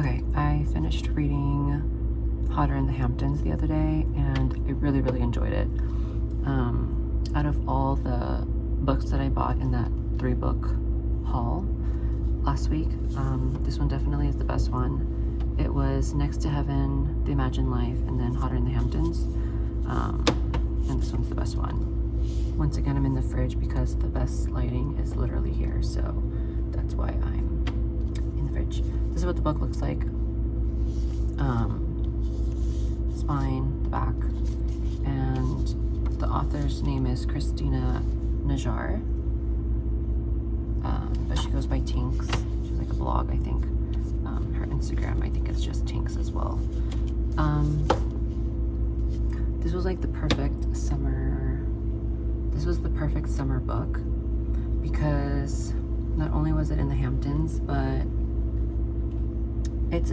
Okay, I finished reading Hotter in the Hamptons the other day, and I really, really enjoyed it. Out of all the books that I bought in that 3-book haul last week, this one definitely is the best one. It was Next to Heaven, The Imagined Life, and then Hotter in the Hamptons, and this one's the best one. Once again, I'm in the fridge because the best lighting is literally here, so that's why I'm in the fridge. This is what the book looks like. Spine, the back, and the author's name is Christina Najjar, but she goes by TINX. She's like a blog, I think. Her Instagram, I think it's just TINX as well. This was like the perfect summer. This was the perfect summer book because not only was it in the Hamptons, but it's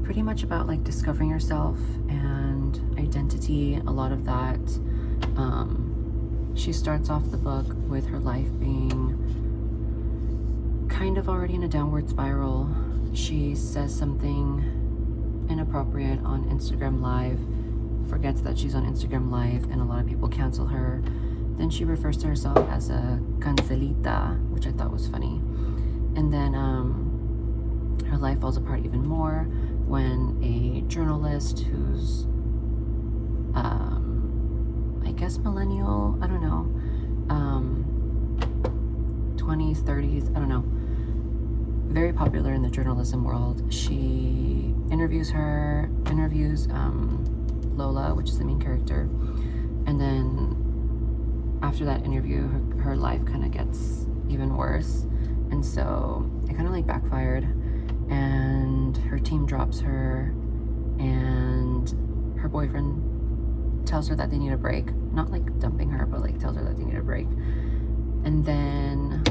pretty much about like discovering yourself and identity, a lot of that. She starts off the book with her life being kind of already in a downward spiral. She says something inappropriate on Instagram Live, forgets that she's on Instagram Live, and a lot of people cancel her. Then she refers to herself as a cancelita, which I thought was funny. And then her life falls apart even more when a journalist who's, I guess millennial, I don't know, 20s, 30s, I don't know, very popular in the journalism world. She interviews Lola, which is the main character, and then after that interview, her life kind of gets even worse, and so it kind of like backfired, and her team drops her, and her boyfriend tells her that they need a break, not like dumping her, but like tells her that they need a break. And then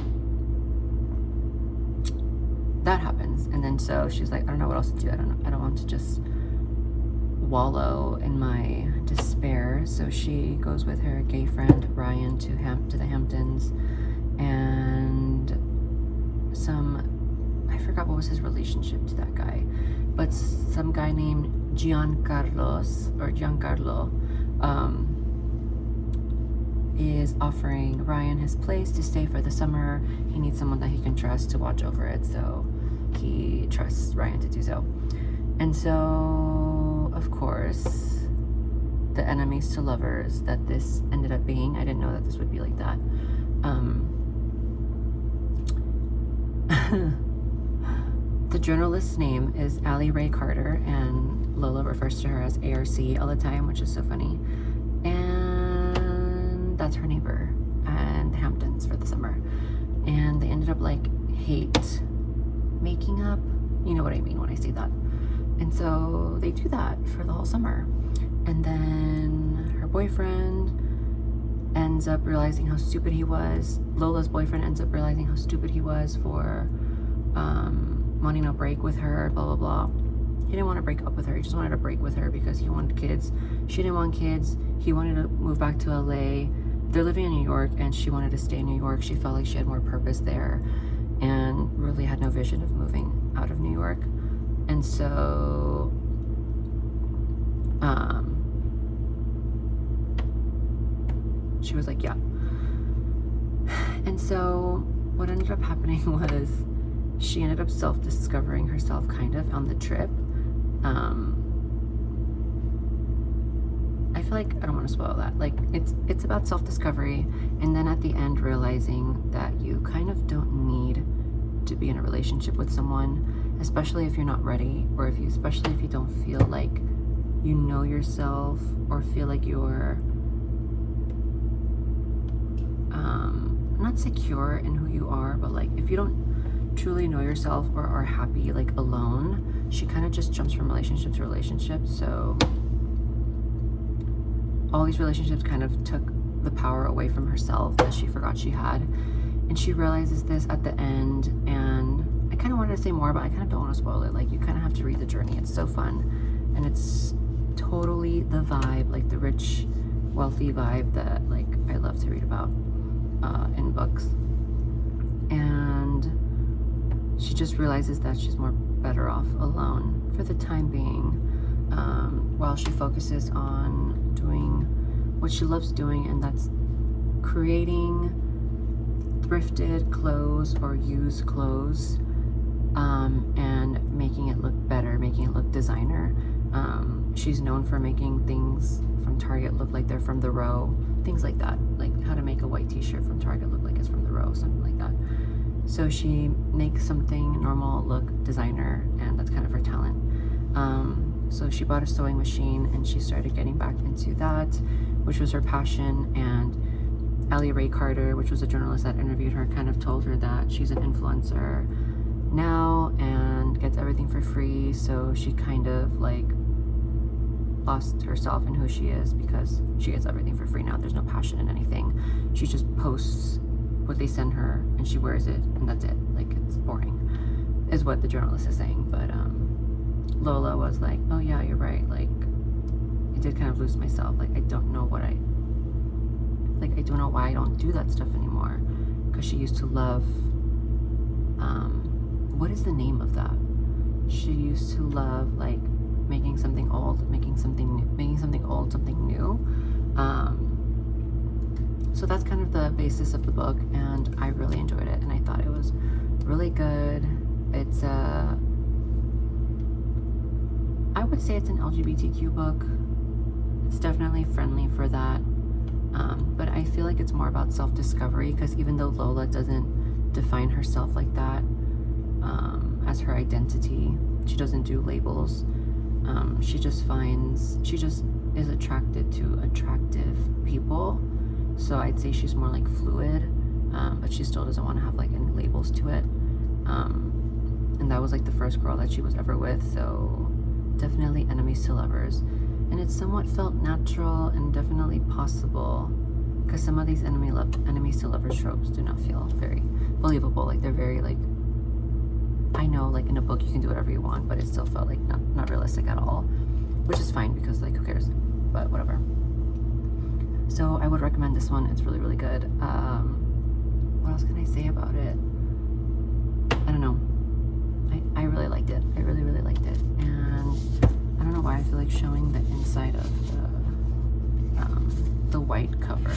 that happens, and then so she's like, I don't know what else to do. I don't want to just wallow in my despair. So she goes with her gay friend Ryan to the Hamptons, and I forgot what was his relationship to that guy, but some guy named Giancarlo is offering Ryan his place to stay for the summer. He needs someone that he can trust to watch over it, so he trusts Ryan to do so. And so, of course, the enemies to lovers that this ended up being. I didn't know that this would be like that. The journalist's name is Allie Ray Carter, and Lola refers to her as ARC all the time, which is so funny. And that's her neighbor and the Hamptons for the summer. And they ended up like making up. You know what I mean when I say that. And so they do that for the whole summer. And then her boyfriend ends up realizing how stupid he was. Lola's boyfriend ends up realizing how stupid he was for wanting a break with her, blah, blah, blah. He didn't want to break up with her. He just wanted a break with her because he wanted kids. She didn't want kids. He wanted to move back to LA. They're living in New York, and she wanted to stay in New York. She felt like she had more purpose there and really had no vision of moving out of New York. And so she was like, yeah. And so what ended up happening was she ended up self-discovering herself kind of on the trip. I feel like I don't want to spoil that. Like it's about self-discovery, and then at the end realizing that you kind of don't need to be in a relationship with someone, especially if you're not ready, or especially if you don't feel like you know yourself, or feel like you're not secure in who you are, but like if you don't truly know yourself or are happy like alone. She kind of just jumps from relationship to relationship, so all these relationships kind of took the power away from herself that she forgot she had. And she realizes this at the end, and I kind of wanted to say more, but I kind of don't want to spoil it. Like, you kind of have to read the journey. It's so fun, and it's totally the vibe, like the rich, wealthy vibe that like I love to read about in books. and she just realizes that she's more better off alone for the time being, while she focuses on doing what she loves doing, and that's creating thrifted clothes or used clothes, and making it look better, making it look designer. She's known for making things from Target look like they're from the row, things like that, like how to make a white t-shirt from Target look like it's from the row, something like that. So she makes something normal look designer, and that's kind of her talent. So she bought a sewing machine and she started getting back into that, which was her passion. And Allie Ray Carter, which was a journalist that interviewed her, kind of told her that she's an influencer now and gets everything for free. So she kind of like lost herself in who she is because she gets everything for free now. There's no passion in anything. She just posts what they send her and she wears it and that's it. Like, it's boring is what the journalist is saying. But Lola was like, oh yeah, you're right, like I did kind of lose myself. Like, I don't know why I don't do that stuff anymore, because she used to love, what is the name of that? She used to love like making something old, making something new, making something old, something new. So that's kind of the basis of the book, and I really enjoyed it, and I thought it was really good. It's I would say it's an LGBTQ book. It's definitely friendly for that, but I feel like it's more about self-discovery, because even though Lola doesn't define herself like that as her identity, she doesn't do labels. She just is attracted to attractive people. So I'd say she's more like fluid, but she still doesn't want to have like any labels to it. And that was like the first girl that she was ever with, so definitely enemies to lovers. And it somewhat felt natural and definitely possible, because some of these enemies to lovers tropes do not feel very believable. Like, they're very like, I know like in a book you can do whatever you want, but it still felt like not realistic at all, which is fine because like, who cares, but whatever. So I would recommend this one. It's really, really good. What else can I say about it? I don't know. I really liked it. I really, really liked it. And I don't know why I feel like showing the inside of the white cover.